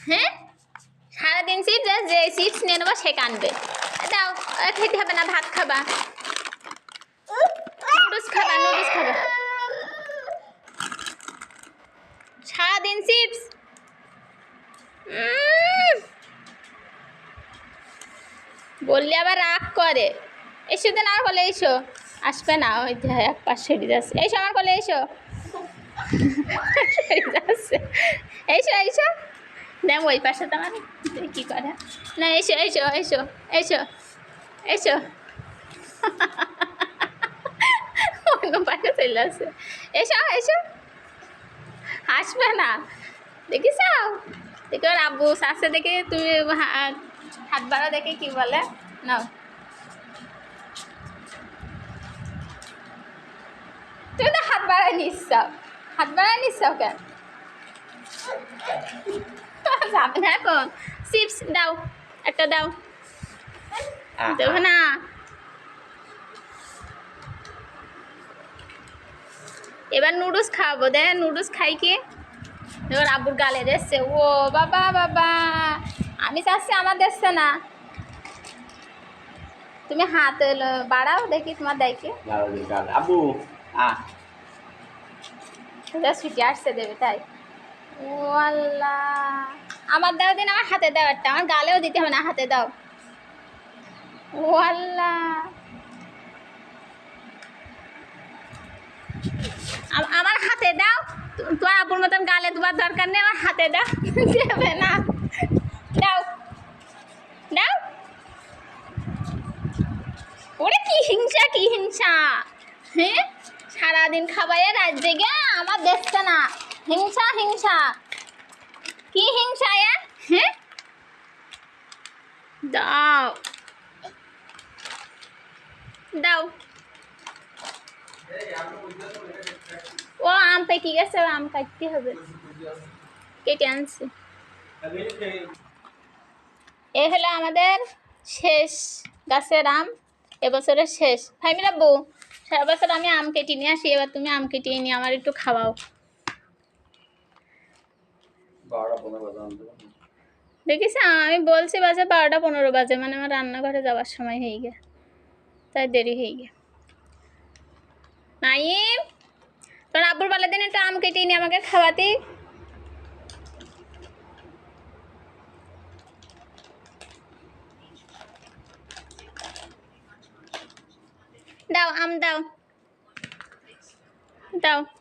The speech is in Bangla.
হ্যাঁ সারাদিন চিপস যে চিপস নিয়ে নেবো সে কানবে দাও খেতে হবে না ভাত খাবা নুডলস খাবা সারাদিন চিপস বললে আবার রাগ করে এসো তো না বলে এসো আসবে না ওই এক পাশ সেরে যাচ্ছে এইসো আমার বলে এসো সেরে যাচ্ছে এইসো দেখ ওই পাশে তো আমার কী করে না এসো অন্য পাশে চলে আসছে এসো আসবে না দেখিস দেখি ওর আব্বু আসছে দেখে তুমি হাত বাড়া দেখে কি বলে নাও তুমি তো হাত বাড়ায় নিচ্ছ কেন যাবে না এখন চিপস দাও একটা দাও দেবো না এবার নুডলস খাওয়াবো দেখ নুডলস খাই কি এবার আব্বুর গালে দেখছে ও বাবা আমি চাচ্ছি আমার দেখছে না তুমি হাত বাড়াও দেখি তোমার দেখে আব্বু ছুটি আসছে দেবে তাই ও আল্লাহ আমার দাও দিন আমার হাতে দাও একটা আমার গালেও দিতে হবে না হাতে দাও ও আল্লাহ আমার হাতে দাও তোমার আব্বুর মতন গালে দেওয়ার দরকার নেই আমার হাতে দাও দেবে না দাও ওরে কি হিংসা হ্যাঁ সারাদিন খাবারের রাত জেগে আমার দেখছে না হিংসা কি হিংসা হ্যাঁ দাও ও আম পেকে গেছে আম কাটতে হবে কেটে আনছি এ হলো আমাদের শেষ গাছের আম এবছরের শেষ ফাইমি রাব্বু সারা বছর আমি আম কেটে নিয়ে আসি এবার তুমি আম কেটে নিয়ে আমার একটু খাওয়াও দেখিস আমি বলছি বাজে 12:15 বাজে মানে আমার রান্নাঘরে যাওয়ার সময় হয়ে গে তাই দেরি হয়ে গে নাইম তোর আব্বুর বলে দিন একটু আম কেটে নিয়ে আমাকে খাওয়াতে দাও আম দাও